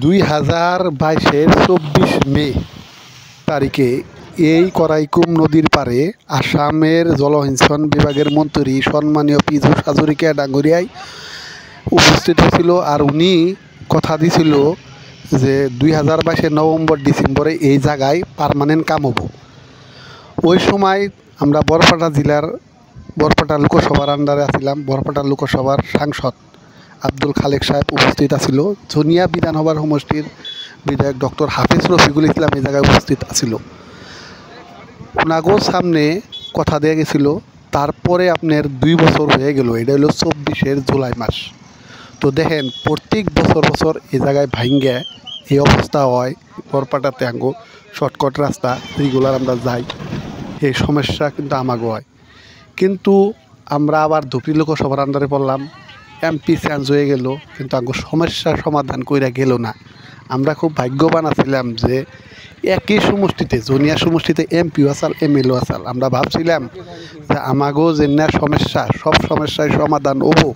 2022-এর 24 মে তারিখে এই করাইকুম নদীর পাড়ে আসামের জলসিঞ্চন বিভাগের মন্ত্রী সম্মানীয় পীযূষ হাজরিকা ডাঙ্গরিয়ায় উপস্থিত হয়েছিল। আর উনি কথা দিছিল যে 2022-এর নভেম্বর ডিসেম্বরে এই জায়গায় পার্মানেন্ট কাম হবো। ওই সময় আমরা বরপেটা জেলার বরপেটা লোকসভার আন্ডারে আছিলাম। বরপেটা লোকসভার সাংসদ আব্দুল খালেক সাহেব উপস্থিত আছিল। জনিয়া বিধানসভার সমষ্টির বিধায়ক ডক্টর হাফিজ রফিকুল ইসলাম এই জায়গায় উপস্থিত আছিল। ওনাগোর সামনে কথা দেওয়া গেছিল। তারপরে আপনার 2 বছর হয়ে গেল। এটা হলো 24-এর জুলাই মাস। তো দেখেন প্রত্যেক বছর এই জায়গায় ভাঙ্গে এই অবস্থা হয়। বরপেটাতে আঙ্গো শর্টকাট রাস্তা রেগুলার আমরা যাই, এই সমস্যা কিন্তু আমাগো হয়। কিন্তু আমরা আবার ধুপড়ি লোকসভার আন্ডারে পড়লাম, এমপি চেঞ্জ হয়ে গেল, কিন্তু আঙ্গো সমস্যার সমাধান কইরা গেল না। আমরা খুব ভাগ্যবান আছিলাম যে একই সমষ্টিতে জনিয়া সমষ্টিতে এমপিও আসাল এমএলও আসাল। আমরা ভাবছিলাম যে আমাগো যে সমস্যা সব সমস্যার সমাধান হবো,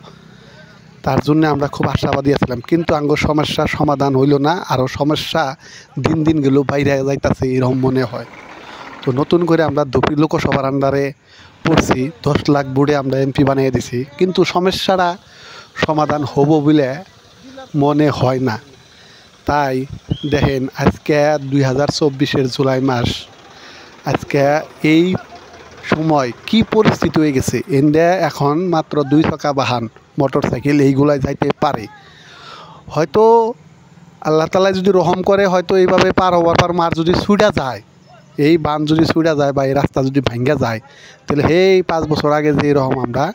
তার জন্য আমরা খুব আশাবাদী আছিলাম। কিন্তু আঙ্গো সমস্যার সমাধান হইল না, আরও সমস্যা দিন দিন গেল বাইরে যাইতেছে এরকম মনে হয়। তো নতুন করে আমরা ধুপড়ি লোকসভার আন্ডারে পড়ছি, 10 লাখ ভোটে আমরা এমপি বানিয়ে দিছি, কিন্তু সমস্যাটা সমাধান হব বলে মনে হয় না। তাই দেখেন আজকে 2024-এর জুলাই মাস, আজকে এই সময় কি পরিস্থিতি হয়ে গেছে। ইন্ডিয়া এখন মাত্র 2 চাকা বাহন মোটর সাইকেল এইগুলাই যাইতে পারে। হয়তো আল্লাহ তাআলা যদি রহম করে হয়তো এইভাবে পার হওয়ার পর মার যদি ছুটা যায়, এই বান যদি ছুটা যায় বা এই রাস্তা যদি ভাঙ্গা যায়, তাহলে এই 5 বছর আগে যে রকম আমরা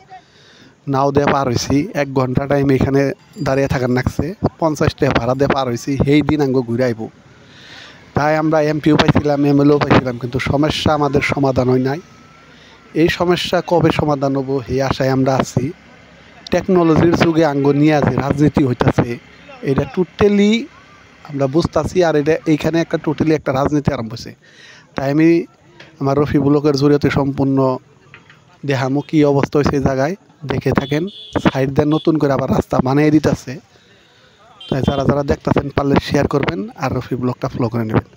নাও দিয়ে পার হয়েছি, 1 ঘন্টা টাইম এখানে দাঁড়িয়ে থাকার লাগছে, 50 টাকা ভাড়া দিয়ে পার হয়েছি, সেই দিন আঙ্গো ঘুরে আইব। তাই আমরা এমপিও পাইছিলাম, এমএলএও পাইছিলাম, কিন্তু সমস্যা আমাদের সমাধান হয় নাই। এই সমস্যা কবে সমাধান হবো এই আশায় আমরা আছি। টেকনোলজির যুগে আঙ্গো নিয়ে যে রাজনীতি হইতেছে, এটা টোটালি আমরা বুঝতেছি। আর এটা এইখানে একটা টোটালি একটা রাজনীতি আরম্ভ হয়েছে। তাই আমি আমার রফি ব্লকের জরিয়তে সম্পূর্ণ দেখামো কী অবস্থা হয়েছে এই জায়গায়। দেখে থাকেন, সাইড দিয়ে নতুন করে আবার রাস্তা বানিয়ে দিতেছে। তাই যারা যারা দেখতেছেন পারলে শেয়ার করবেন আর রফি ব্লগটা ফলো করে নেবেন।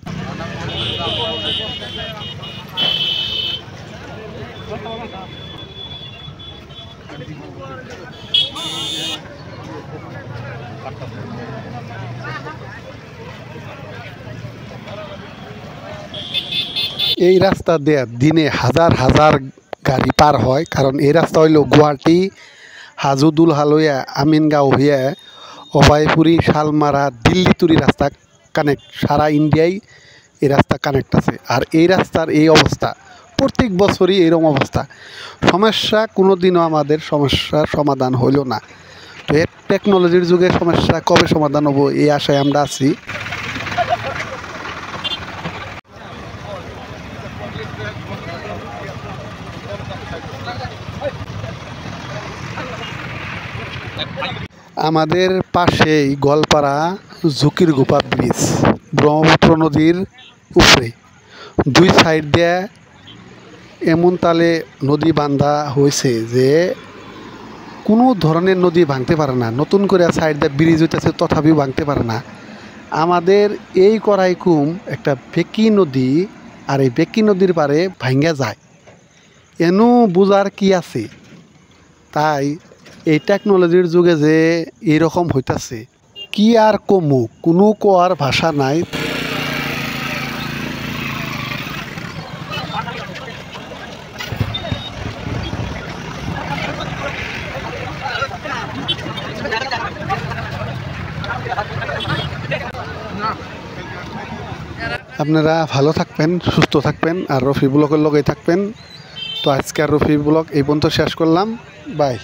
এই রাস্তা দিয়ে দিনে হাজার হাজার গাড়ি পার হয়, কারণ এই রাস্তা হইল গুয়াহাটি হাজুদুল হালইয়া আমিনগাঁও হইয়া অভয়পুরি শালমারা দিল্লি তুরি রাস্তা কানেক্ট, সারা ইন্ডিয়ায় এই রাস্তা কানেক্ট আছে। আর এই রাস্তার এই অবস্থা প্রত্যেক বছরই এরকম অবস্থা। সমস্যা কোনো দিনও আমাদের সমস্যার সমাধান হইল না। তো এই টেকনোলজির যুগে সমস্যা কবে সমাধান হবো এই আশায় আমরা আছি। আমাদের পাশেই গোয়ালপাড়া ঝুঁকির গোপা ব্রিজ, ব্রহ্মপুত্র নদীর উপরে 2 সাইড দিয়ে এমন তালে নদী বান্ধা হয়েছে যে কোনো ধরনের নদী ভাঙতে পারে না। নতুন করে সাইড দিয়ে ব্রিজ হইতেছে, তথাপিও ভাঙতে পারে না। আমাদের এই করাইকুম একটা বেকি নদী, আর এই বেকি নদীর পারে ভাঙ্গা যায়, এনু বুঝার কি আছে। তাই এই টেকনোলজির যুগে যে এইরকম হইতাছে কি আর কমু, কোনো কোয়ার ভাষা নাই। আপনারা ভালো থাকবেন, সুস্থ থাকবেন, আর রফি ব্লগের লগেই থাকবেন। তো আজকে আর রফি ব্লগ এই পর্যন্ত শেষ করলাম। বাই।